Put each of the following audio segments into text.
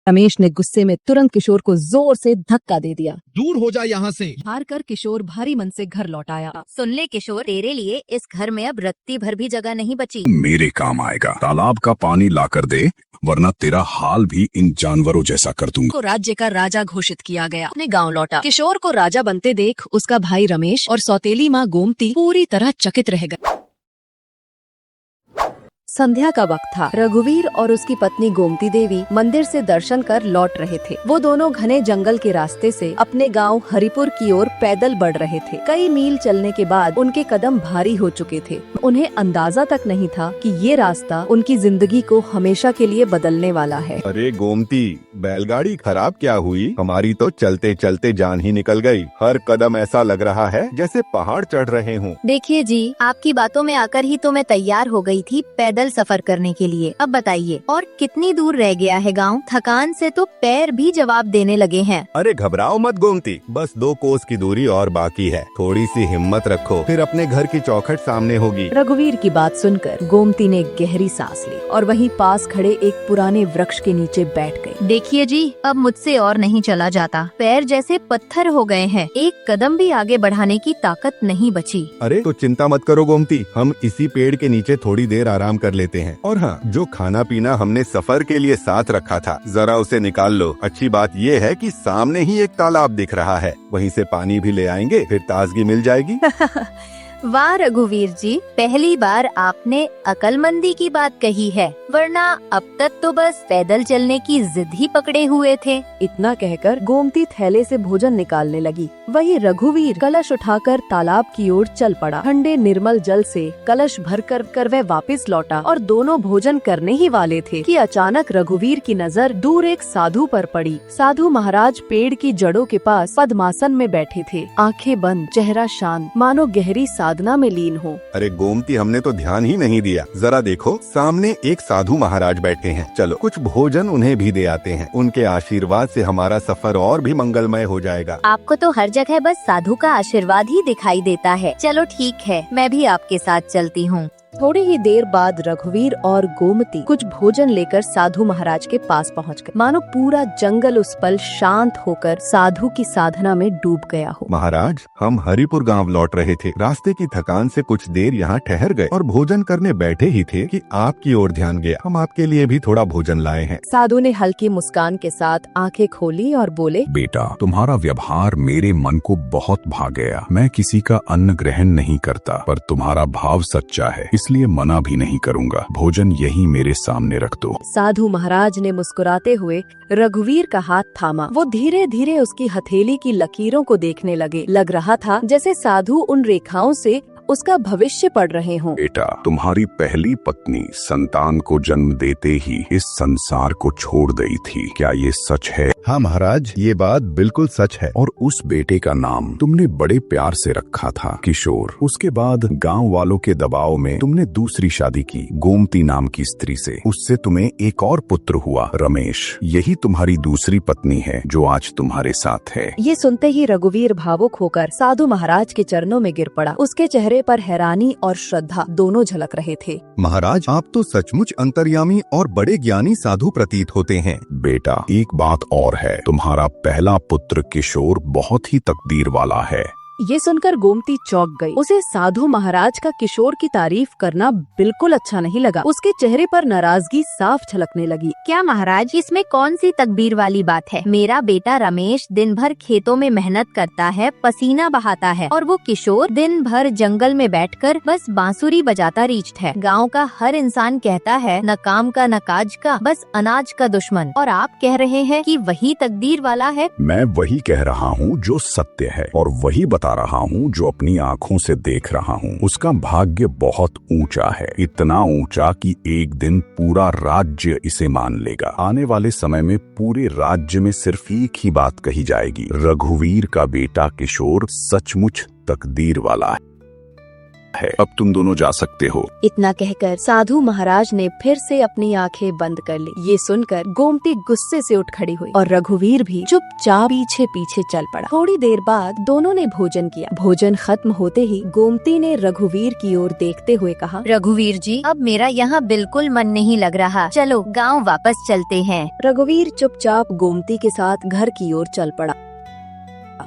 रमेश ने गुस्से में तुरंत किशोर को जोर से धक्का दे दिया। दूर हो जा यहाँ से। हार कर किशोर भारी मन से घर लौट आया। सुन ले किशोर, तेरे लिए इस घर में अब रत्ती भर भी जगह नहीं बची। मेरे काम आएगा। तालाब का पानी लाकर दे, वरना तेरा हाल भी इन जानवरों जैसा कर दूंगा। को राज्य का राजा घोषित किया गया। अपने गांव लौटा। किशोर को राजा बनते देख उसका भाई रमेश और सौतेली माँ गोमती पूरी तरह चकित रह गए। संध्या का वक्त था। रघुवीर और उसकी पत्नी गोमती देवी मंदिर से दर्शन कर लौट रहे थे। वो दोनों घने जंगल के रास्ते से अपने गांव हरिपुर की ओर पैदल बढ़ रहे थे। कई मील चलने के बाद उनके कदम भारी हो चुके थे। उन्हें अंदाजा तक नहीं था कि ये रास्ता उनकी जिंदगी को हमेशा के लिए बदलने वाला है। अरे गोमती, बैलगाड़ी खराब क्या हुई? हमारी तो चलते चलते जान ही निकल गई। हर कदम ऐसा लग रहा है जैसे पहाड़ चढ़ रहे हूँ। देखिए जी, आपकी बातों में आकर ही तो मैं तैयार हो गई थी पैदल सफर करने के लिए। अब बताइए, और कितनी दूर रह गया है गांव? थकान से तो पैर भी जवाब देने लगे हैं। अरे घबराओ मत गोमती, बस 2 कोस की दूरी और बाकी है। थोड़ी सी हिम्मत रखो, फिर अपने घर की चौखट सामने होगी। रघुवीर की बात सुनकर गोमती ने गहरी सांस ली और वहीं पास खड़े एक पुराने वृक्ष के नीचे बैठ गई। देखिए जी, अब मुझसे और नहीं चला जाता। पैर जैसे पत्थर हो गए हैं। एक कदम भी आगे बढ़ाने की ताकत नहीं बची। अरे तो चिंता मत करो गोमती, हम इसी पेड़ के नीचे थोड़ी देर आराम कर लेते हैं। और हाँ, जो खाना पीना हमने सफर के लिए साथ रखा था, जरा उसे निकाल लो। अच्छी बात ये है कि सामने ही एक तालाब दिख रहा है, वहीं से पानी भी ले आएंगे, फिर ताजगी मिल जाएगी। वाह रघुवीर जी, पहली बार आपने अकलमंदी की बात कही है, वरना अब तक तो बस पैदल चलने की जिद ही पकड़े हुए थे। इतना कहकर गोमती थैले से भोजन निकालने लगी। वही रघुवीर कलश उठाकर तालाब की ओर चल पड़ा। ठंडे निर्मल जल से कलश भर कर वह वापस लौटा और दोनों भोजन करने ही वाले थे कि अचानक रघुवीर की नजर दूर एक साधु पर पड़ी। साधु महाराज पेड़ की जड़ों के पास पद्मासन में बैठे थे, आंखें बंद, चेहरा शांत, मानो गहरी साधना में लीन हो। अरे गोमती, हमने तो ध्यान ही नहीं दिया। जरा देखो, सामने एक साधु महाराज बैठे हैं। चलो कुछ भोजन उन्हें भी दे आते हैं। उनके आशीर्वाद से हमारा सफर और भी मंगलमय हो जाएगा। आपको तो हर जगह बस साधु का आशीर्वाद ही दिखाई देता है। चलो ठीक है, मैं भी आपके साथ चलती हूँ। थोड़ी ही देर बाद रघुवीर और गोमती कुछ भोजन लेकर साधु महाराज के पास पहुंच गए। मानो पूरा जंगल उस पल शांत होकर साधु की साधना में डूब गया हो। महाराज, हम हरिपुर गांव लौट रहे थे। रास्ते की थकान से कुछ देर यहाँ ठहर गए और भोजन करने बैठे ही थे कि आपकी ओर ध्यान गया। हम आपके लिए भी थोड़ा भोजन लाए हैं। साधु ने हल्की मुस्कान के साथ आंखें खोली और बोले, बेटा, तुम्हारा व्यवहार मेरे मन को बहुत भा गया। मैं किसी का अन्न ग्रहण नहीं करता, पर तुम्हारा भाव सच्चा है, इसलिए मना भी नहीं करूंगा। भोजन यही मेरे सामने रख दो। साधु महाराज ने मुस्कुराते हुए रघुवीर का हाथ थामा। वो धीरे धीरे उसकी हथेली की लकीरों को देखने लगे। लग रहा था जैसे साधु उन रेखाओं से उसका भविष्य पढ़ रहे हों। बेटा, तुम्हारी पहली पत्नी संतान को जन्म देते ही इस संसार को छोड़ गई थी, क्या ये सच है? हाँ महाराज, ये बात बिल्कुल सच है। और उस बेटे का नाम तुमने बड़े प्यार से रखा था किशोर। उसके बाद गांव वालों के दबाव में तुमने दूसरी शादी की, गोमती नाम की स्त्री से। उससे तुम्हें एक और पुत्र हुआ, रमेश। यही तुम्हारी दूसरी पत्नी है जो आज तुम्हारे साथ है। ये सुनते ही रघुवीर भावुक होकर साधु महाराज के चरणों में गिर पड़ा। उसके चेहरे पर हैरानी और श्रद्धा दोनों झलक रहे थे। महाराज, आप तो सचमुच अंतर्यामी और बड़े ज्ञानी साधु प्रतीत होते हैं। बेटा, एक बात और है, तुम्हारा पहला पुत्र किशोर बहुत ही तकदीर वाला है। ये सुनकर गोमती चौंक गई। उसे साधु महाराज का किशोर की तारीफ करना बिल्कुल अच्छा नहीं लगा। उसके चेहरे पर नाराजगी साफ झलकने लगी। क्या महाराज, इसमें कौन सी तकबीर वाली बात है? मेरा बेटा रमेश दिन भर खेतों में मेहनत करता है, पसीना बहाता है, और वो किशोर दिन भर जंगल में बैठकर बस बांसुरी बजाता रीछता है। गाँव का हर इंसान कहता है, न काम का न काज का, बस अनाज का दुश्मन। और आप कह रहे हैं कि वही तकदीर वाला है? मैं वही कह रहा हूँ जो सत्य है, और वही बता रहा हूँ जो अपनी आँखों से देख रहा हूँ। उसका भाग्य बहुत ऊंचा है, इतना ऊंचा कि एक दिन पूरा राज्य इसे मान लेगा। आने वाले समय में पूरे राज्य में सिर्फ एक ही बात कही जाएगी, रघुवीर का बेटा किशोर सचमुच तकदीर वाला है। है, अब तुम दोनों जा सकते हो। इतना कहकर साधु महाराज ने फिर से अपनी आंखें बंद कर ली। ये सुनकर गोमती गुस्से से उठ खड़ी हुई और रघुवीर भी चुपचाप पीछे पीछे चल पड़ा। थोड़ी देर बाद दोनों ने भोजन किया। भोजन खत्म होते ही गोमती ने रघुवीर की ओर देखते हुए कहा, रघुवीर जी, अब मेरा यहाँ बिल्कुल मन नहीं लग रहा, चलो गाँव वापस चलते हैं। रघुवीर चुपचाप गोमती के साथ घर की ओर चल पड़ा।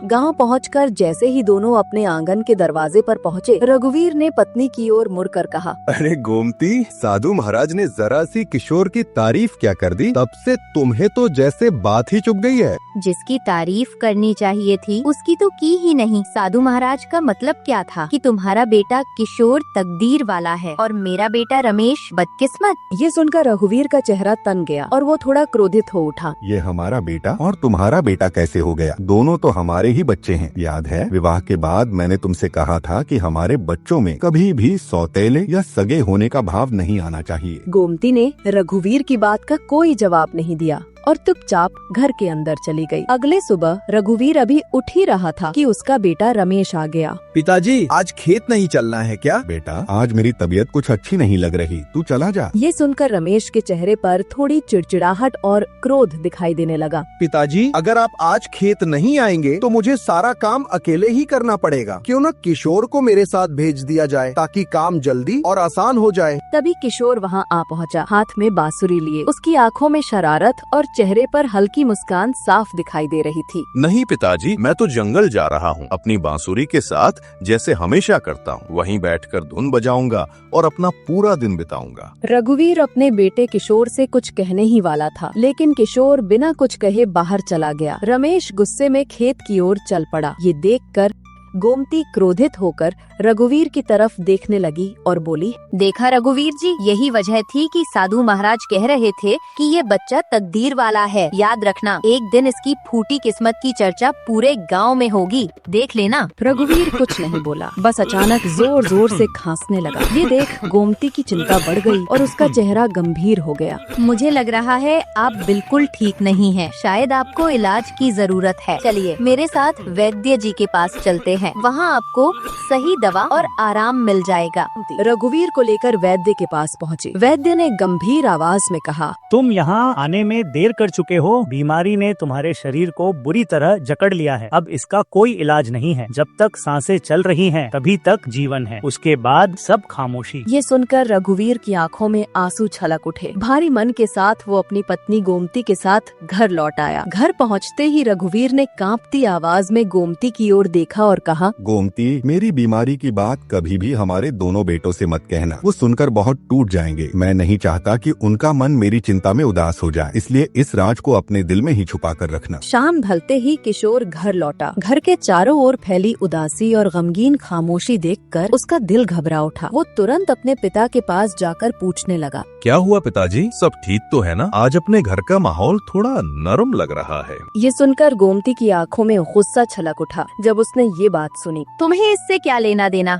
गांव पहुंचकर जैसे ही दोनों अपने आंगन के दरवाजे पर पहुंचे, रघुवीर ने पत्नी की ओर मुड़कर कहा, अरे गोमती, साधु महाराज ने जरा सी किशोर की तारीफ क्या कर दी, तब से तुम्हें तो जैसे बात ही चुप गई है। जिसकी तारीफ करनी चाहिए थी उसकी तो की ही नहीं। साधु महाराज का मतलब क्या था कि तुम्हारा बेटा किशोर तकदीर वाला है और मेरा बेटा रमेश बदकिस्मत। ये सुनकर रघुवीर का चेहरा तन गया और वो थोड़ा क्रोधित हो उठा। ये हमारा बेटा और तुम्हारा बेटा कैसे हो गया? दोनों तो हमारे ही बच्चे हैं। याद है विवाह के बाद मैंने तुमसे कहा था कि हमारे बच्चों में कभी भी सौतेले या सगे होने का भाव नहीं आना चाहिए। गोमती ने रघुवीर की बात का कोई जवाब नहीं दिया और चुपचाप घर के अंदर चली गई। अगले सुबह रघुवीर अभी उठ ही रहा था कि उसका बेटा रमेश आ गया। पिताजी, आज खेत नहीं चलना है क्या? बेटा, आज मेरी तबीयत कुछ अच्छी नहीं लग रही, तू चला जा। ये सुनकर रमेश के चेहरे पर थोड़ी चिड़चिड़ाहट और क्रोध दिखाई देने लगा। पिताजी, अगर आप आज खेत नहीं आएंगे तो मुझे सारा काम अकेले ही करना पड़ेगा। क्यों न किशोर को मेरे साथ भेज दिया जाए ताकि काम जल्दी और आसान हो जाए। तभी किशोर वहाँ आ पहुँचा, हाथ में बांसुरी लिए। उसकी आंखों में शरारत और चेहरे पर हल्की मुस्कान साफ दिखाई दे रही थी। नहीं पिताजी, मैं तो जंगल जा रहा हूँ। अपनी बांसुरी के साथ जैसे हमेशा करता हूँ, वहीं बैठकर धुन बजाऊंगा और अपना पूरा दिन बिताऊंगा। रघुवीर अपने बेटे किशोर से कुछ कहने ही वाला था, लेकिन किशोर बिना कुछ कहे बाहर चला गया। रमेश गुस्से में खेत की ओर चल पड़ा। ये देखकर गोमती क्रोधित होकर रघुवीर की तरफ देखने लगी और बोली, देखा रघुवीर जी, यही वजह थी कि साधु महाराज कह रहे थे कि ये बच्चा तकदीर वाला है। याद रखना, एक दिन इसकी फूटी किस्मत की चर्चा पूरे गांव में होगी, देख लेना। रघुवीर कुछ नहीं बोला, बस अचानक जोर जोर से खांसने लगा। ये देख गोमती की चिंता बढ़ गई और उसका चेहरा गंभीर हो गया। मुझे लग रहा है आप बिल्कुल ठीक नहीं हैं। शायद आपको इलाज की जरूरत है। चलिए मेरे साथ वैद्य जी के पास चलते हैं, वहाँ आपको सही दवा और आराम मिल जाएगा। रघुवीर को लेकर वैद्य के पास पहुँचे। वैद्य ने गंभीर आवाज में कहा, तुम यहाँ आने में देर कर चुके हो। बीमारी ने तुम्हारे शरीर को बुरी तरह जकड़ लिया है। अब इसका कोई इलाज नहीं है। जब तक सांसें चल रही हैं, तभी तक जीवन है, उसके बाद सब खामोशी। ये सुनकर रघुवीर की आंखों में आंसू छलक उठे। भारी मन के साथ वो अपनी पत्नी गोमती के साथ घर लौट आया। घर पहुँचते ही रघुवीर ने कांपती आवाज में गोमती की ओर देखा और कहा, गोमती, मेरी बीमारी की बात कभी भी हमारे दोनों बेटों से मत कहना, वो सुनकर बहुत टूट जाएंगे। मैं नहीं चाहता कि उनका मन मेरी चिंता में उदास हो जाए, इसलिए इस राज को अपने दिल में ही छुपा कर रखना। शाम ढलते ही किशोर घर लौटा। घर के चारों ओर फैली उदासी और गमगीन खामोशी देखकर उसका दिल घबरा उठा। वो तुरंत अपने पिता के पास जाकर पूछने लगा, क्या हुआ पिताजी, सब ठीक तो है ना? आज अपने घर का माहौल थोड़ा नरम लग रहा है। ये सुनकर गोमती की आंखों में गुस्सा छलक उठा जब उसने ये बात सुनी। तुम्हें इससे क्या लेना देना?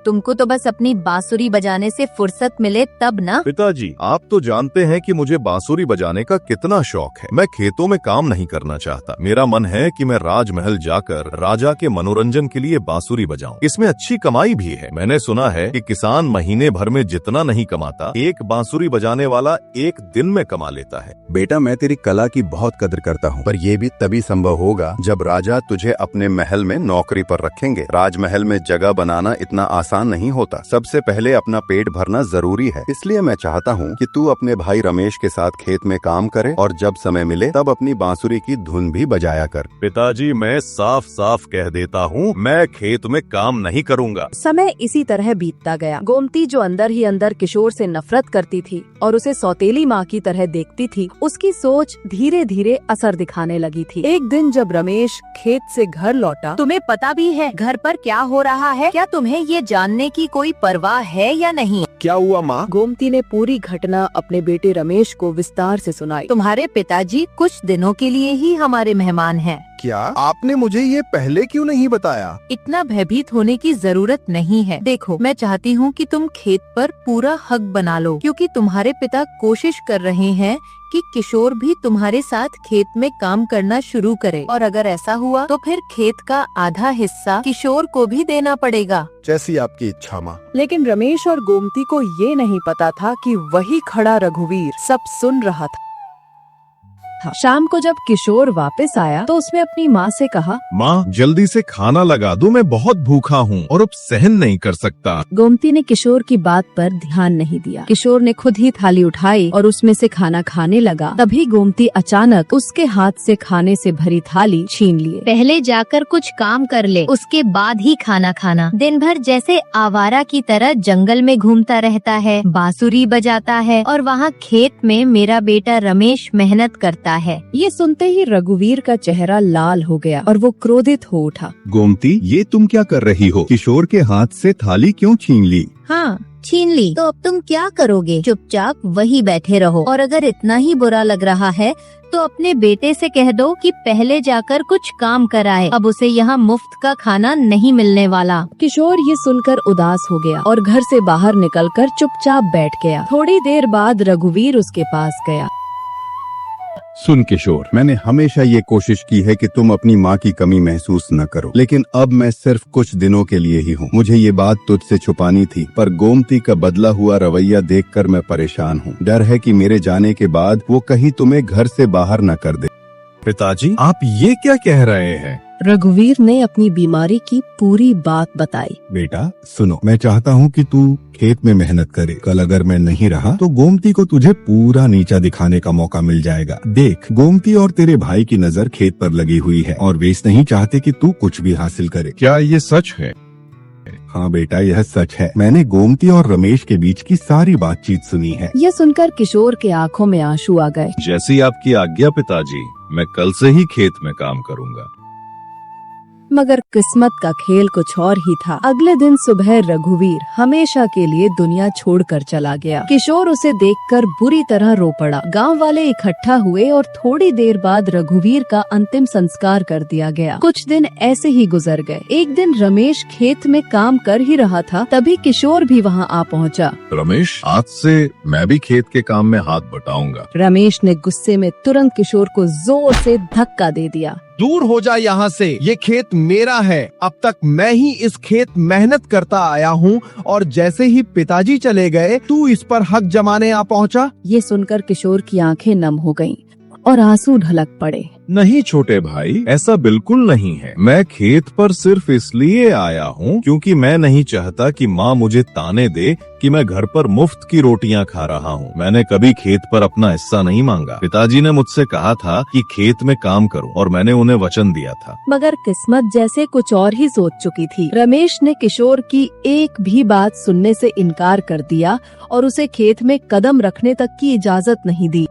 तुमको तो बस अपनी बांसुरी बजाने से फुर्सत मिले तब ना। पिताजी, आप तो जानते हैं कि मुझे बांसुरी बजाने का कितना शौक है। मैं खेतों में काम नहीं करना चाहता। मेरा मन है कि मैं राजमहल जाकर राजा के मनोरंजन के लिए बांसुरी बजाऊं। इसमें अच्छी कमाई भी है। मैंने सुना है कि किसान महीने भर में जितना नहीं कमाता, एक बांसुरी बजाने वाला एक दिन में कमा लेता है। बेटा, मैं तेरी कला की बहुत कदर करता हूँ, पर ये भी तभी संभव होगा जब राजा तुझे अपने महल में नौकरी पर रखेंगे। राजमहल में जगह बनाना इतना आसान नहीं होता। सबसे पहले अपना पेट भरना जरूरी है। इसलिए मैं चाहता हूँ कि तू अपने भाई रमेश के साथ खेत में काम करे और जब समय मिले तब अपनी बांसुरी की धुन भी बजाया कर। पिताजी, मैं साफ साफ कह देता हूँ, मैं खेत में काम नहीं करूँगा। समय इसी तरह बीतता गया। गोमती जो अंदर ही अंदर किशोर से नफरत करती थी और उसे सौतेली माँ की तरह देखती थी, उसकी सोच धीरे धीरे असर दिखाने लगी थी। एक दिन जब रमेश खेत से घर लौटा, तुम्हें पता भी है घर पर क्या हो रहा है? क्या तुम्हें ये जानने की कोई परवाह है या नहीं? क्या हुआ माँ? गोमती ने पूरी घटना अपने बेटे रमेश को विस्तार से सुनाई। तुम्हारे पिताजी कुछ दिनों के लिए ही हमारे मेहमान हैं। क्या आपने मुझे ये पहले क्यों नहीं बताया? इतना भयभीत होने की जरूरत नहीं है। देखो, मैं चाहती हूँ कि तुम खेत पर पूरा हक बना लो, क्योंकि तुम्हारे पिता कोशिश कर रहे हैं कि किशोर भी तुम्हारे साथ खेत में काम करना शुरू करे, और अगर ऐसा हुआ तो फिर खेत का आधा हिस्सा किशोर को भी देना पड़ेगा। जैसी आपकी इच्छा माँ। लेकिन रमेश और गोमती को ये नहीं पता था कि वही खड़ा रघुवीर सब सुन रहा था। शाम को जब किशोर वापस आया तो उसने अपनी माँ से कहा, माँ जल्दी से खाना लगा दो, मैं बहुत भूखा हूँ और अब सहन नहीं कर सकता। गोमती ने किशोर की बात पर ध्यान नहीं दिया। किशोर ने खुद ही थाली उठाई और उसमें से खाना खाने लगा। तभी गोमती अचानक उसके हाथ से खाने से भरी थाली छीन लिए। पहले जाकर कुछ काम कर ले, उसके बाद ही खाना खाना। दिन भर जैसे आवारा की तरह जंगल में घूमता रहता है, बांसुरी बजाता है और वहाँ खेत में मेरा बेटा रमेश मेहनत करता है। ये सुनते ही रघुवीर का चेहरा लाल हो गया और वो क्रोधित हो उठा। गोमती, ये तुम क्या कर रही हो? किशोर के हाथ से थाली क्यों छीन ली? हाँ, छीन ली तो अब तुम क्या करोगे? चुपचाप वही बैठे रहो, और अगर इतना ही बुरा लग रहा है तो अपने बेटे से कह दो कि पहले जाकर कुछ काम कराए। अब उसे यहाँ मुफ्त का खाना नहीं मिलने वाला। किशोर ये सुनकर उदास हो गया और घर से बाहर निकलकर चुपचाप बैठ गया। थोड़ी देर बाद रघुवीर उसके पास गया। सुन किशोर, मैंने हमेशा ये कोशिश की है कि तुम अपनी माँ की कमी महसूस न करो, लेकिन अब मैं सिर्फ कुछ दिनों के लिए ही हूँ। मुझे ये बात तुझसे छुपानी थी, पर गोमती का बदला हुआ रवैया देखकर मैं परेशान हूँ। डर है कि मेरे जाने के बाद वो कहीं तुम्हें घर से बाहर न कर दे। पिताजी, आप ये क्या कह रहे हैं? रघुवीर ने अपनी बीमारी की पूरी बात बताई। बेटा सुनो, मैं चाहता हूँ कि तू खेत में मेहनत करे। कल अगर मैं नहीं रहा तो गोमती को तुझे पूरा नीचा दिखाने का मौका मिल जाएगा। देख, गोमती और तेरे भाई की नजर खेत पर लगी हुई है और वे नहीं चाहते कि तू कुछ भी हासिल करे। क्या ये सच है? हाँ बेटा, यह सच है। मैंने गोमती और रमेश के बीच की सारी बातचीत सुनी है। यह सुनकर किशोर के आंखों में आंसू आ गए। जैसी आपकी आज्ञा पिताजी, मैं कल से ही खेत में काम करूँगा। मगर किस्मत का खेल कुछ और ही था। अगले दिन सुबह रघुवीर हमेशा के लिए दुनिया छोड़कर चला गया। किशोर उसे देखकर बुरी तरह रो पड़ा। गांव वाले इकट्ठा हुए और थोड़ी देर बाद रघुवीर का अंतिम संस्कार कर दिया गया। कुछ दिन ऐसे ही गुजर गए। एक दिन रमेश खेत में काम कर ही रहा था, तभी किशोर भी वहां आ पहुंचा। रमेश, आज से मैं भी खेत के काम में हाथ बटाऊंगा। रमेश ने गुस्से में तुरंत किशोर को जोर से धक्का दे दिया। दूर हो जा यहाँ से, ये खेत मेरा है। अब तक मैं ही इस खेत मेहनत करता आया हूँ और जैसे ही पिताजी चले गए तू इस पर हक जमाने आ पहुँचा। ये सुनकर किशोर की आंखें नम हो गईं और आंसू ढलक पड़े। नहीं छोटे भाई, ऐसा बिल्कुल नहीं है। मैं खेत पर सिर्फ इसलिए आया हूँ क्योंकि मैं नहीं चाहता कि माँ मुझे ताने दे कि मैं घर पर मुफ्त की रोटियां खा रहा हूँ। मैंने कभी खेत पर अपना हिस्सा नहीं मांगा। पिताजी ने मुझसे कहा था कि खेत में काम करूँ और मैंने उन्हें वचन दिया था। मगर किस्मत जैसे कुछ और ही सोच चुकी थी। रमेश ने किशोर की एक भी बात सुनने से इनकार कर दिया और उसे खेत में कदम रखने तक की इजाजत नहीं दी।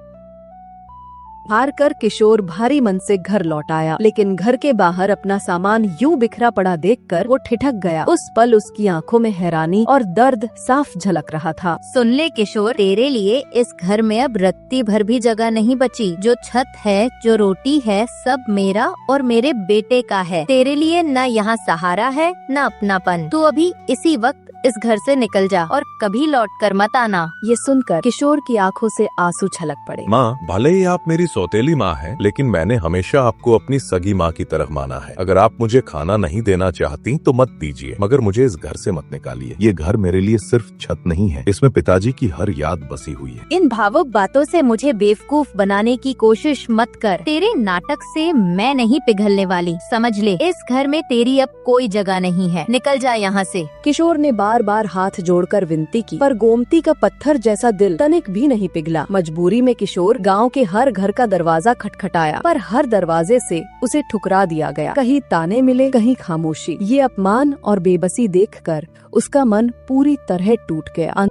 हार कर किशोर भारी मन से घर लौट आया, लेकिन घर के बाहर अपना सामान यूं बिखरा पड़ा देखकर वो ठिठक गया। उस पल उसकी आंखों में हैरानी और दर्द साफ झलक रहा था। सुन ले किशोर, तेरे लिए इस घर में अब रत्ती भर भी जगह नहीं बची। जो छत है, जो रोटी है, सब मेरा और मेरे बेटे का है। तेरे लिए न यहाँ सहारा है न अपनापन। तू अभी इसी वक्त इस घर से निकल जा और कभी लौट कर मत आना। ये सुनकर किशोर की आंखों से आंसू छलक पड़े। माँ, भले ही आप मेरी सौतेली माँ हैं, लेकिन मैंने हमेशा आपको अपनी सगी माँ की तरह माना है। अगर आप मुझे खाना नहीं देना चाहती तो मत दीजिए, मगर मुझे इस घर से मत निकालिए। ये घर मेरे लिए सिर्फ छत नहीं है, इसमें पिताजी की हर याद बसी हुई है। इन भावुक बातों से मुझे बेवकूफ बनाने की कोशिश मत कर। तेरे नाटक से मैं नहीं पिघलने वाली, समझ ले। इस घर में तेरी अब कोई जगह नहीं है, निकल जा यहाँ से। किशोर ने बार बार हाथ जोड़कर विनती की, पर गोमती का पत्थर जैसा दिल तनिक भी नहीं पिघला। मजबूरी में किशोर गांव के हर घर का दरवाजा खटखटाया, पर हर दरवाजे से उसे ठुकरा दिया गया। कहीं ताने मिले, कहीं खामोशी। ये अपमान और बेबसी देखकर उसका मन पूरी तरह टूट गया।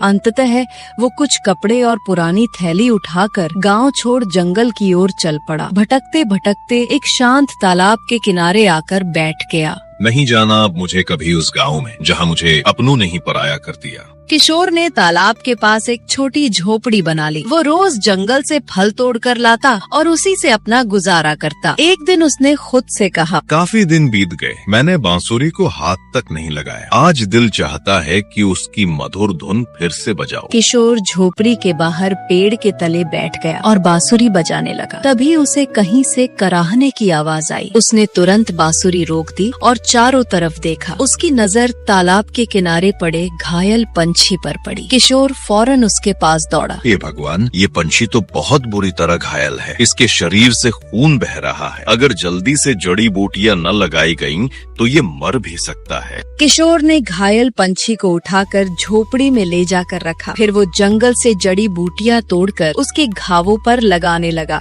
अंततः वो कुछ कपड़े और पुरानी थैली उठाकर गांव छोड़ जंगल की ओर चल पड़ा। भटकते भटकते एक शांत तालाब के किनारे आकर बैठ गया। नहीं जाना अब मुझे कभी उस गांव में जहां मुझे अपनों ने ही पराया कर दिया। किशोर ने तालाब के पास एक छोटी झोपड़ी बना ली। वो रोज जंगल से फल तोड़कर लाता और उसी से अपना गुजारा करता। एक दिन उसने खुद से कहा, काफी दिन बीत गए, मैंने बांसुरी को हाथ तक नहीं लगाया। आज दिल चाहता है कि उसकी मधुर धुन फिर से बजाओ। किशोर झोपड़ी के बाहर पेड़ के तले बैठ गया और बांसुरी बजाने लगा। तभी उसे कहीं से कराहने की आवाज आई। उसने तुरंत बांसुरी रोक दी और चारों तरफ देखा। उसकी नजर तालाब के किनारे पड़े घायल पंछी पर पड़ी। किशोर फौरन उसके पास दौड़ा। हे भगवान, ये पंछी तो बहुत बुरी तरह घायल है। इसके शरीर से खून बह रहा है। अगर जल्दी से जड़ी बूटियां न लगाई गईं, तो ये मर भी सकता है। किशोर ने घायल पंछी को उठाकर झोपड़ी में ले जाकर रखा। फिर वो जंगल से जड़ी बूटियां तोड़कर उसके घावों पर लगाने लगा।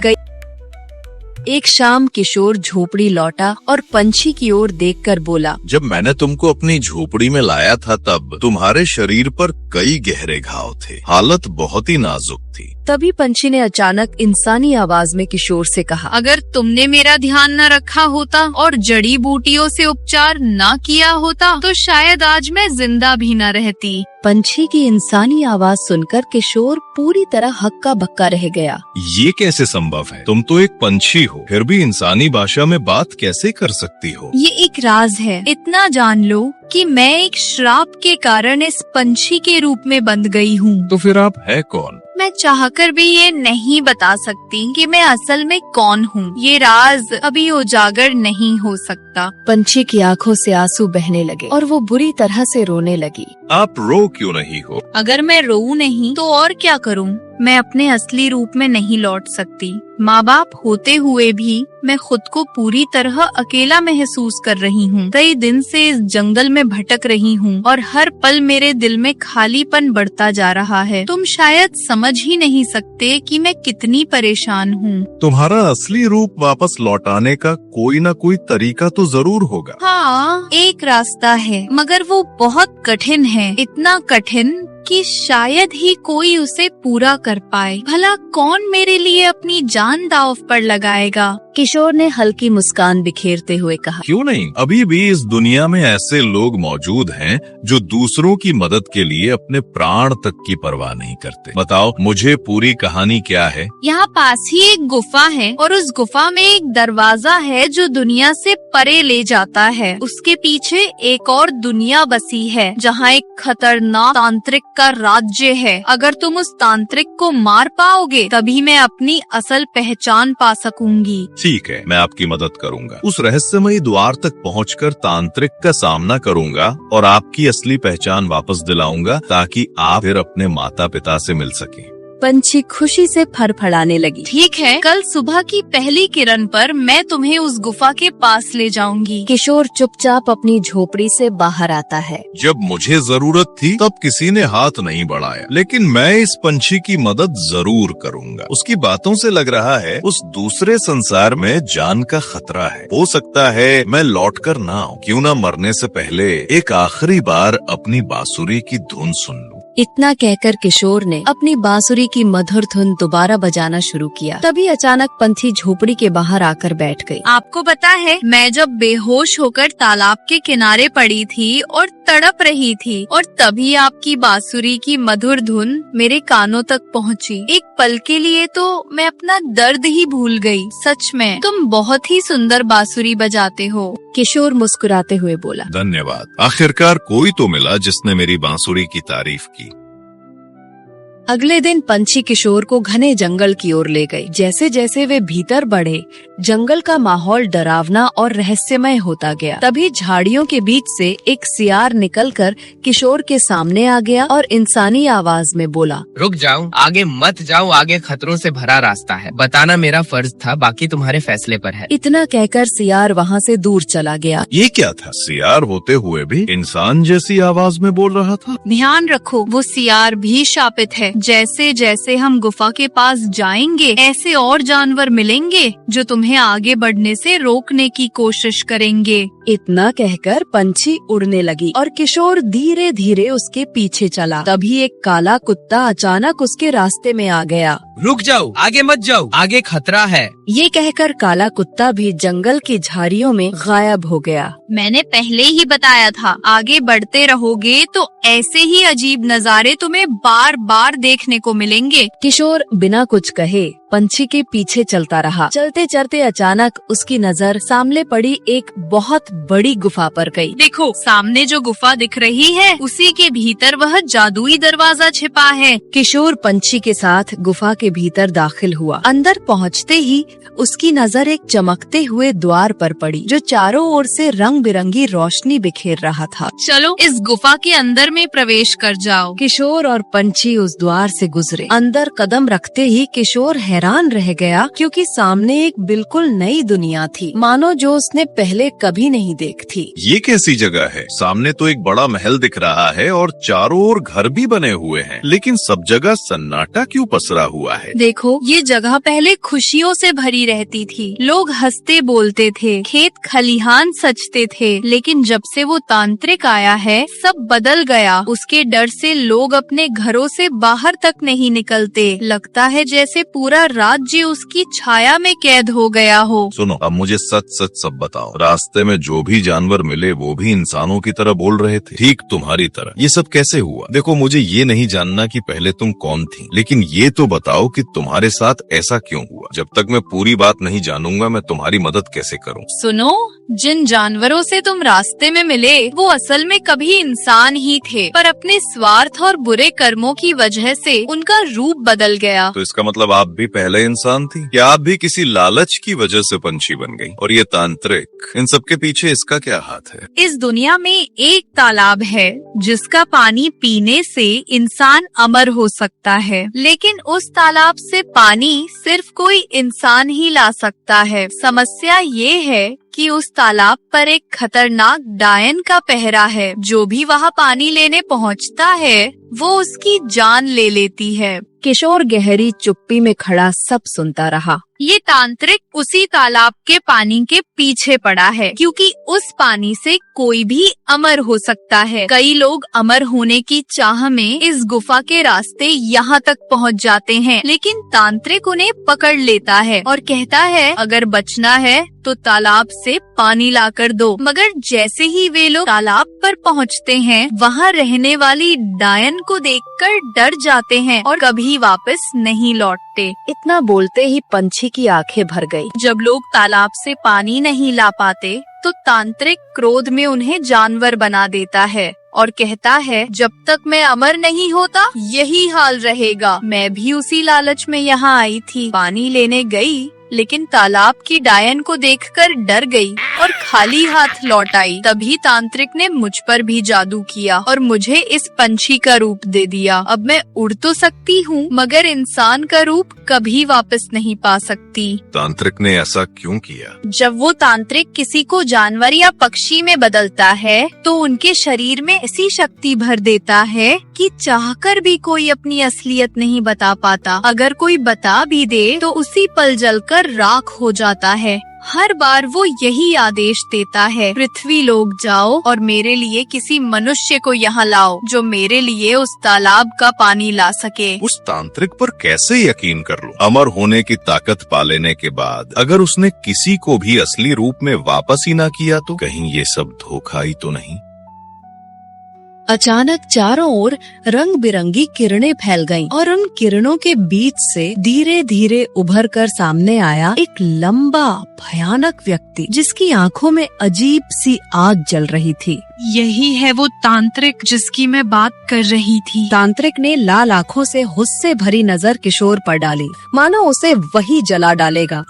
एक शाम किशोर झोपड़ी लौटा और पंछी की ओर देखकर बोला, जब मैंने तुमको अपनी झोपड़ी में लाया था तब तुम्हारे शरीर पर कई गहरे घाव थे। हालत बहुत ही नाजुक थी। तभी पंछी ने अचानक इंसानी आवाज में किशोर से कहा, अगर तुमने मेरा ध्यान न रखा होता और जड़ी बूटियों से उपचार न किया होता तो शायद आज मैं जिंदा भी न रहती। पंछी की इंसानी आवाज सुनकर किशोर पूरी तरह हक्का बक्का रह गया। ये कैसे संभव है? तुम तो एक पंछी हो, फिर भी इंसानी भाषा में बात कैसे कर सकती हो? ये एक राज है। इतना जान लो कि मैं एक श्राप के कारण इस पंछी के रूप में बंध गई हूँ। तो फिर आप है कौन? मैं चाहकर भी ये नहीं बता सकती कि मैं असल में कौन हूँ। ये राज अभी उजागर नहीं हो सकता। पंछी की आंखों से आंसू बहने लगे और वो बुरी तरह से रोने लगी। आप रो क्यों नहीं हो? अगर मैं रोऊं नहीं तो और क्या करूं? मैं अपने असली रूप में नहीं लौट सकती। माँ बाप होते हुए भी मैं खुद को पूरी तरह अकेला महसूस कर रही हूँ। कई दिन से इस जंगल में भटक रही हूँ और हर पल मेरे दिल में खालीपन बढ़ता जा रहा है। तुम शायद समझ ही नहीं सकते कि मैं कितनी परेशान हूँ। तुम्हारा असली रूप वापस लौटाने का कोई न कोई तरीका तो जरूर होगा। हाँ, एक रास्ता है, मगर वो बहुत कठिन है। इतना कठिन कि शायद ही कोई उसे पूरा कर पाए। भला कौन मेरे लिए अपनी जान दांव पर लगाएगा? किशोर ने हल्की मुस्कान बिखेरते हुए कहा, क्यों नहीं, अभी भी इस दुनिया में ऐसे लोग मौजूद हैं जो दूसरों की मदद के लिए अपने प्राण तक की परवाह नहीं करते। बताओ मुझे पूरी कहानी क्या है? यहाँ पास ही एक गुफा है और उस गुफा में एक दरवाजा है जो दुनिया से परे ले जाता है। उसके पीछे एक और दुनिया बसी है जहाँ एक खतरनाक तांत्रिक का राज्य है। अगर तुम उस तांत्रिक को मार पाओगे तभी मैं अपनी असल पहचान पा सकूंगी। ठीक है, मैं आपकी मदद करूंगा। उस रहस्यमयी द्वार तक पहुंचकर तांत्रिक का सामना करूंगा और आपकी असली पहचान वापस दिलाऊंगा ताकि आप फिर अपने माता पिता से मिल सकें। पंछी खुशी से फड़फड़ाने लगी। ठीक है, कल सुबह की पहली किरण पर मैं तुम्हें उस गुफा के पास ले जाऊंगी। किशोर चुपचाप अपनी झोपड़ी से बाहर आता है। जब मुझे जरूरत थी तब किसी ने हाथ नहीं बढ़ाया, लेकिन मैं इस पंछी की मदद जरूर करूंगा। उसकी बातों से लग रहा है उस दूसरे संसार में जान का खतरा है। हो सकता है मैं लौट कर ना आऊं। क्यों ना मरने से पहले एक आखिरी बार अपनी बांसुरी की धुन सुन लूं। इतना कहकर किशोर ने अपनी बांसुरी की मधुर धुन दोबारा बजाना शुरू किया। तभी अचानक पंछी झोपड़ी के बाहर आकर बैठ गई। आपको पता है, मैं जब बेहोश होकर तालाब के किनारे पड़ी थी और तड़प रही थी और तभी आपकी बांसुरी की मधुर धुन मेरे कानों तक पहुंची। एक पल के लिए तो मैं अपना दर्द ही भूल गई। सच में तुम बहुत ही सुंदर बांसुरी बजाते हो। किशोर मुस्कुराते हुए बोला, धन्यवाद। आखिरकार कोई तो मिला जिसने मेरी बांसुरी की तारीफ की। अगले दिन पंछी किशोर को घने जंगल की ओर ले गई। जैसे जैसे वे भीतर बढ़े, जंगल का माहौल डरावना और रहस्यमय होता गया। तभी झाड़ियों के बीच से एक सियार निकलकर किशोर के सामने आ गया और इंसानी आवाज में बोला, रुक जाओ, आगे मत जाओ, आगे खतरों से भरा रास्ता है। बताना मेरा फर्ज था, बाकी तुम्हारे फैसले पर है। इतना कहकर सियार वहाँ से दूर चला गया। ये क्या था? सियार होते हुए भी इंसान जैसी आवाज में बोल रहा था। ध्यान रखो, वो सियार भी शापित है। जैसे जैसे हम गुफा के पास जाएंगे ऐसे और जानवर मिलेंगे जो तुम्हें आगे बढ़ने से रोकने की कोशिश करेंगे। इतना कहकर पंछी उड़ने लगी और किशोर धीरे धीरे उसके पीछे चला। तभी एक काला कुत्ता अचानक उसके रास्ते में आ गया। रुक जाओ, आगे मत जाओ, आगे खतरा है। ये कहकर काला कुत्ता भी जंगल की झाड़ियों में गायब हो गया। मैंने पहले ही बताया था, आगे बढ़ते रहोगे तो ऐसे ही अजीब नज़ारे तुम्हें बार बार देखने को मिलेंगे। किशोर बिना कुछ कहे पंछी के पीछे चलता रहा। चलते चलते अचानक उसकी नजर सामने पड़ी एक बहुत बड़ी गुफा पर गई। देखो, सामने जो गुफा दिख रही है उसी के भीतर वह जादुई दरवाजा छिपा है। किशोर पंछी के साथ गुफा के भीतर दाखिल हुआ। अंदर पहुंचते ही उसकी नजर एक चमकते हुए द्वार पर पड़ी जो चारों ओर से रंग बिरंगी रोशनी बिखेर रहा था। चलो इस गुफा के अंदर में प्रवेश कर जाओ। किशोर और पंछी उस द्वार से गुजरे। अंदर कदम रखते ही किशोर हैरान रह गया क्योंकि सामने एक बिल्कुल नई दुनिया थी, मानो जो उसने पहले कभी नहीं देखी थी। ये कैसी जगह है? सामने तो एक बड़ा महल दिख रहा है और चारों ओर घर भी बने हुए हैं, लेकिन सब जगह सन्नाटा क्यों पसरा हुआ है? देखो, ये जगह पहले खुशियों से भरी रहती थी। लोग हंसते बोलते थे, खेत खलिहान सजते थे, लेकिन जब से वो तांत्रिक आया है सब बदल गया। उसके डर से लोग अपने घरों से बाहर तक नहीं निकलते। लगता है जैसे पूरा राज्य उसकी छाया में कैद हो गया हो। सुनो, अब मुझे सच सच सब बताओ। रास्ते में जो भी जानवर मिले वो भी इंसानों की तरह बोल रहे थे, ठीक तुम्हारी तरह। ये सब कैसे हुआ? देखो, मुझे ये नहीं जानना कि पहले तुम कौन थी, लेकिन ये तो बताओ कि तुम्हारे साथ ऐसा क्यों हुआ। जब तक मैं पूरी बात नहीं जानूंगा मैं तुम्हारी मदद कैसे करूं? सुनो, जिन जानवरों से तुम रास्ते में मिले वो असल में कभी इंसान ही थे, पर अपने स्वार्थ और बुरे कर्मों की वजह से उनका रूप बदल गया। तो इसका मतलब आप भी पहले इंसान थी? क्या आप भी किसी लालच की वजह से पंछी बन गई? और ये तांत्रिक, इन सब के पीछे इसका क्या हाथ है? इस दुनिया में एक तालाब है जिसका पानी पीने से इंसान अमर हो सकता है, लेकिन उस तालाब से पानी सिर्फ कोई इंसान ही ला सकता है। समस्या ये है कि उस तालाब पर एक खतरनाक डायन का पहरा है। जो भी वहाँ पानी लेने पहुँचता है वो उसकी जान ले लेती है। किशोर गहरी चुप्पी में खड़ा सब सुनता रहा। ये तांत्रिक उसी तालाब के पानी के पीछे पड़ा है क्योंकि उस पानी से कोई भी अमर हो सकता है। कई लोग अमर होने की चाह में इस गुफा के रास्ते यहाँ तक पहुँच जाते हैं, लेकिन तांत्रिक उन्हें पकड़ लेता है और कहता है अगर बचना है तो तालाब से पानी लाकर दो। मगर जैसे ही वे लोग तालाब पर पहुँचते हैं वहाँ रहने वाली डायन को देखकर डर जाते हैं और कभी वापस नहीं लौटते। इतना बोलते ही पंछी की आंखें भर गई। जब लोग तालाब से पानी नहीं ला पाते तो तांत्रिक क्रोध में उन्हें जानवर बना देता है और कहता है जब तक मैं अमर नहीं होता यही हाल रहेगा। मैं भी उसी लालच में यहाँ आई थी, पानी लेने गई लेकिन तालाब की डायन को देखकर डर गई और खाली हाथ लौट आई। तभी तांत्रिक ने मुझ पर भी जादू किया और मुझे इस पंछी का रूप दे दिया। अब मैं उड़ तो सकती हूँ मगर इंसान का रूप कभी वापस नहीं पा सकती। तांत्रिक ने ऐसा क्यों किया? जब वो तांत्रिक किसी को जानवर या पक्षी में बदलता है तो उनके शरीर में ऐसी शक्ति भर देता है कि चाहकर भी कोई अपनी असलियत नहीं बता पाता। अगर कोई बता भी दे तो उसी पल जलकर राख हो जाता है। हर बार वो यही आदेश देता है, पृथ्वी लोग जाओ और मेरे लिए किसी मनुष्य को यहाँ लाओ जो मेरे लिए उस तालाब का पानी ला सके। उस तांत्रिक पर कैसे यकीन कर लूं? अमर होने की ताकत पा लेने के बाद अगर उसने किसी को भी असली रूप में वापस ही ना किया तो कहीं ये सब धोखा ही तो नहीं? अचानक चारों ओर रंग बिरंगी किरणें फैल गईं और उन किरणों के बीच से धीरे धीरे उभर कर सामने आया एक लंबा भयानक व्यक्ति जिसकी आंखों में अजीब सी आग जल रही थी। यही है वो तांत्रिक जिसकी मैं बात कर रही थी। तांत्रिक ने लाल आंखों से गुस्से भरी नजर किशोर पर डाली, मानो उसे वही जला डालेगा।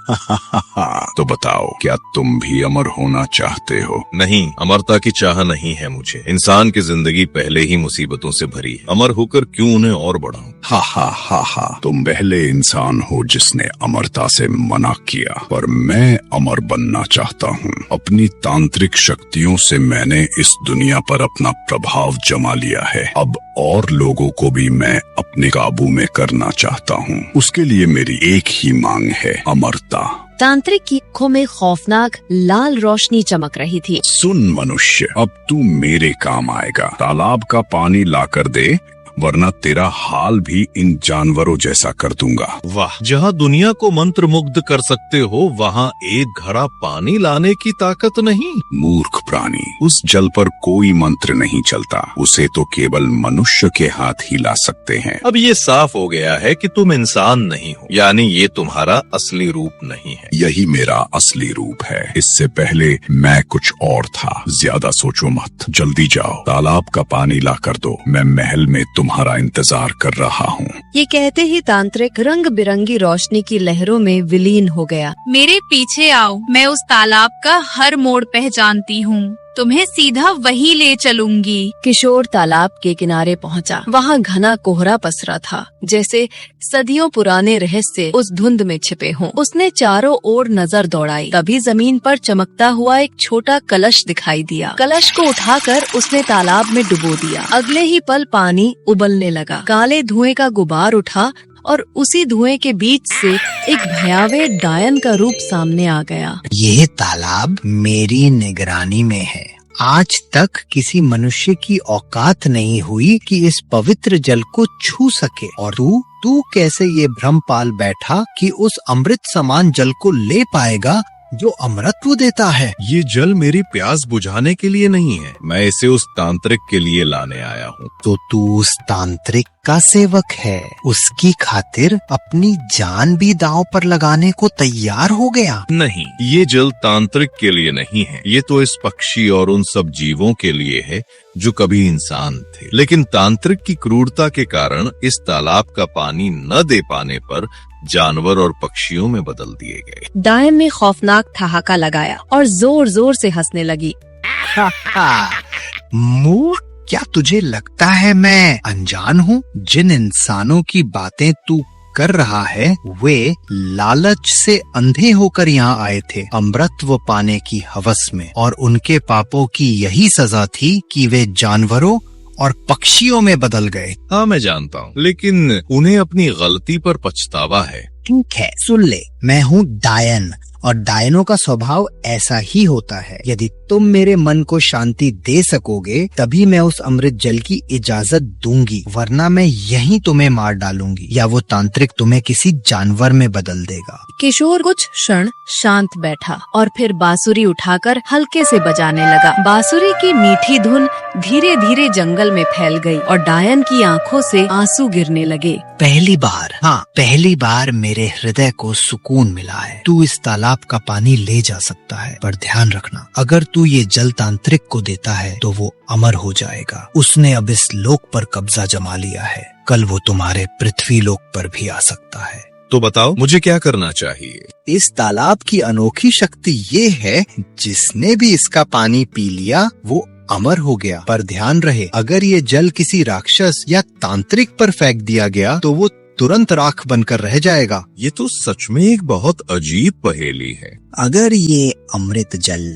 तो बताओ, क्या तुम भी अमर होना चाहते हो? नहीं, अमरता की चाह नहीं है मुझे। इंसान की जिंदगी पहले ही मुसीबतों से भरी है। अमर होकर क्यों उन्हें और बढ़ाऊं? हा हा हा हा, तुम पहले इंसान हो जिसने अमरता से मना किया, पर मैं अमर बनना चाहता हूँ। अपनी तांत्रिक शक्तियों से मैंने इस दुनिया पर अपना प्रभाव जमा लिया है। अब और लोगों को भी मैं अपने काबू में करना चाहता हूँ। उसके लिए मेरी एक ही मांग है, अमरता। तांत्रिक की आंखों में खौफनाक लाल रोशनी चमक रही थी। सुन मनुष्य, अब तू मेरे काम आएगा। तालाब का पानी लाकर दे, वरना तेरा हाल भी इन जानवरों जैसा कर दूंगा। वाह, जहाँ दुनिया को मंत्र मुग्ध कर सकते हो, वहाँ एक घड़ा पानी लाने की ताकत नहीं। मूर्ख प्राणी, उस जल पर कोई मंत्र नहीं चलता। उसे तो केवल मनुष्य के हाथ ही ला सकते हैं। अब ये साफ हो गया है कि तुम इंसान नहीं हो, यानी ये तुम्हारा असली रूप नहीं है। यही मेरा असली रूप है। इससे पहले मैं कुछ और था। ज्यादा सोचो मत, जल्दी जाओ, तालाब का पानी ला कर दो। मैं महल में तुम्हारा इंतजार कर रहा हूँ। ये कहते ही तांत्रिक रंग बिरंगी रोशनी की लहरों में विलीन हो गया। मेरे पीछे आओ, मैं उस तालाब का हर मोड़ पहचानती हूँ, तुम्हें सीधा वही ले चलूंगी। किशोर तालाब के किनारे पहुंचा। वहाँ घना कोहरा पसरा था, जैसे सदियों पुराने रहस्य उस धुंध में छिपे हों। उसने चारों ओर नजर दौड़ाई, तभी जमीन पर चमकता हुआ एक छोटा कलश दिखाई दिया। कलश को उठाकर उसने तालाब में डुबो दिया। अगले ही पल पानी उबलने लगा। काले धुएं का गुबार उठा और उसी धुएं के बीच से एक भयावह डायन का रूप सामने आ गया। ये तालाब मेरी निगरानी में है। आज तक किसी मनुष्य की औकात नहीं हुई कि इस पवित्र जल को छू सके, और तू कैसे ये भ्रम पाल बैठा कि उस अमृत समान जल को ले पाएगा जो अमरत्व देता है। ये जल मेरी प्यास बुझाने के लिए नहीं है, मैं इसे उस तांत्रिक के लिए लाने आया हूँ। तो तू उस तांत्रिक का सेवक है, उसकी खातिर अपनी जान भी दांव पर लगाने को तैयार हो गया। नहीं, ये जल तांत्रिक के लिए नहीं है, ये तो इस पक्षी और उन सब जीवों के लिए है जो कभी इंसान थे, लेकिन तांत्रिक की क्रूरता के कारण इस तालाब का पानी न दे पाने पर जानवर और पक्षियों में बदल दिए गए। डायन ने खौफनाक ठहाका लगाया और जोर जोर से हंसने लगी। मूर्ख, क्या तुझे लगता है मैं अनजान हूँ? जिन इंसानों की बातें तू कर रहा है वे लालच से अंधे होकर यहाँ आए थे, अमृतत्व पाने की हवस में, और उनके पापों की यही सजा थी कि वे जानवरों और पक्षियों में बदल गए। हाँ, मैं जानता हूँ, लेकिन उन्हें अपनी गलती पर पछतावा है। ठीक है, सुन ले, मैं हूँ डायन, और डायनों का स्वभाव ऐसा ही होता है। यदि तुम मेरे मन को शांति दे सकोगे तभी मैं उस अमृत जल की इजाजत दूंगी, वरना मैं यहीं तुम्हें मार डालूंगी, या वो तांत्रिक तुम्हें किसी जानवर में बदल देगा। किशोर कुछ क्षण शांत बैठा और फिर बांसुरी उठाकर हल्के से बजाने लगा। बांसुरी की मीठी धुन धीरे धीरे जंगल में फैल गई और डायन की आंखों से आंसू गिरने लगे। पहली बार मेरे हृदय को सुकून मिला है। तू इस तालाब का पानी ले जा सकता है, पर ध्यान रखना, अगर तू ये जल तांत्रिक को देता है तो वो अमर हो जाएगा। उसने अब इस लोक पर कब्जा जमा लिया है, कल वो तुम्हारे पृथ्वी लोक पर भी आ सकता है। तो बताओ, मुझे क्या करना चाहिए? इस तालाब की अनोखी शक्ति ये है, जिसने भी इसका पानी पी लिया वो अमर हो गया। पर ध्यान रहे, अगर ये जल किसी राक्षस या तांत्रिक पर फेंक दिया गया तो वो तुरंत राख बनकर रह जाएगा। ये तो सच में एक बहुत अजीब पहेली है। अगर ये अमृत जल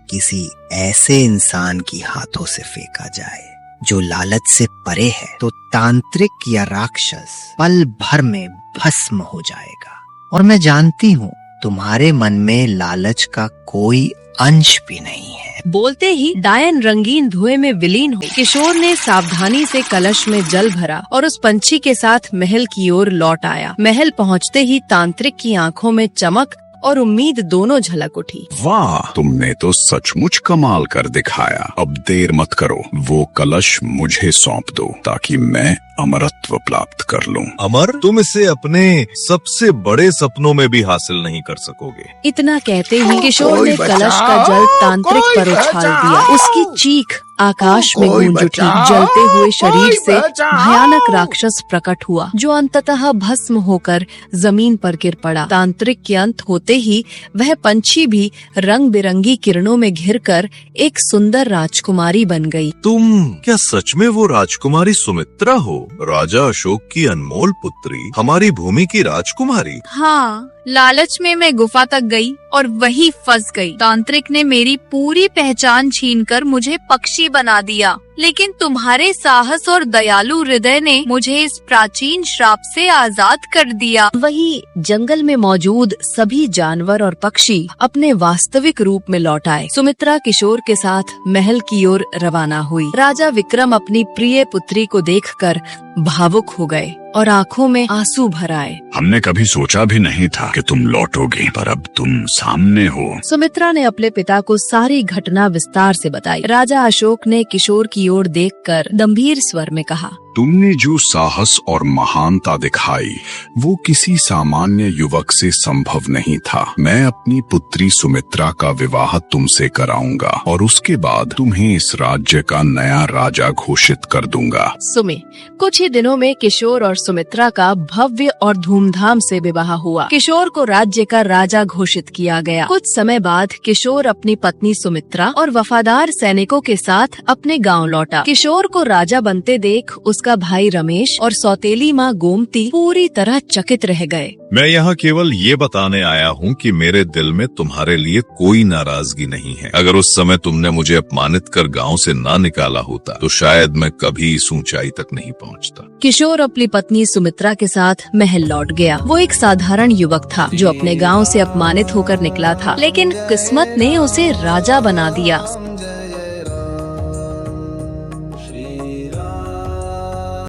किसी ऐसे इंसान की हाथों से फेंका जाए जो लालच से परे है, तो तांत्रिक या राक्षस पल भर में भस्म हो जाएगा। और मैं जानती हूँ तुम्हारे मन में लालच का कोई अंश भी नहीं है। बोलते ही डायन रंगीन धुएं में विलीन हो। किशोर ने सावधानी से कलश में जल भरा और उस पंछी के साथ महल की ओर लौट आया। महल पहुंचते ही तांत्रिक की आंखों में चमक और उम्मीद दोनों झलक उठी। वाह, तुमने तो सचमुच कमाल कर दिखाया। अब देर मत करो, वो कलश मुझे सौंप दो ताकि मैं अमरत्व प्राप्त कर लूं। अमर, तुम इसे अपने सबसे बड़े सपनों में भी हासिल नहीं कर सकोगे। इतना कहते ही किशोर ने कलश का जल तांत्रिक पर उछाल दिया। उसकी चीख आकाश में गूंज उठी। जलते हुए शरीर से भयानक राक्षस प्रकट हुआ, जो अंततः भस्म होकर जमीन पर गिर पड़ा। तांत्रिक के अंत होते ही वह पंछी भी रंग बिरंगी किरणों में घिरकर एक सुंदर राजकुमारी बन गई। तुम क्या सच में वो राजकुमारी सुमित्रा हो, राजा अशोक की अनमोल पुत्री, हमारी भूमि की राजकुमारी? हाँ, लालच में मैं गुफा तक गई और वही फंस गई। तांत्रिक ने मेरी पूरी पहचान छीनकर मुझे पक्षी बना दिया, लेकिन तुम्हारे साहस और दयालु हृदय ने मुझे इस प्राचीन श्राप से आजाद कर दिया। वही जंगल में मौजूद सभी जानवर और पक्षी अपने वास्तविक रूप में लौट आए। सुमित्रा किशोर के साथ महल की ओर रवाना हुई। राजा विक्रम अपनी प्रिय पुत्री को देखकर भावुक हो गए और आंखों में आंसू भर आए। हमने कभी सोचा भी नहीं था कि तुम लौटोगे, पर अब तुम सामने हो। सुमित्रा ने अपने पिता को सारी घटना विस्तार से बताई। राजा अशोक ने किशोर की ओर देखकर गंभीर स्वर में कहा, तुमने जो साहस और महानता दिखाई वो किसी सामान्य युवक से संभव नहीं था। मैं अपनी पुत्री सुमित्रा का विवाह तुमसे कराऊंगा और उसके बाद तुम्हें इस राज्य का नया राजा घोषित कर दूंगा। सुमे, कुछ ही दिनों में किशोर और सुमित्रा का भव्य और धूमधाम से विवाह हुआ। किशोर को राज्य का राजा घोषित किया गया। कुछ समय बाद किशोर अपनी पत्नी सुमित्रा और वफादार सैनिकों के साथ अपने गांव लौटा। किशोर को राजा बनते देख उसका भाई रमेश और सौतेली माँ गोमती पूरी तरह चकित रह गए। मैं यहाँ केवल ये बताने आया हूँ कि मेरे दिल में तुम्हारे लिए कोई नाराजगी नहीं है। अगर उस समय तुमने मुझे अपमानित कर गांव से ना निकाला होता तो शायद मैं कभी इस ऊंचाई तक नहीं पहुँचता। किशोर अपनी पत्नी सुमित्रा के साथ महल लौट गया। वो एक साधारण युवक था जो अपने गांव से अपमानित होकर निकला था, लेकिन किस्मत ने उसे राजा बना दिया।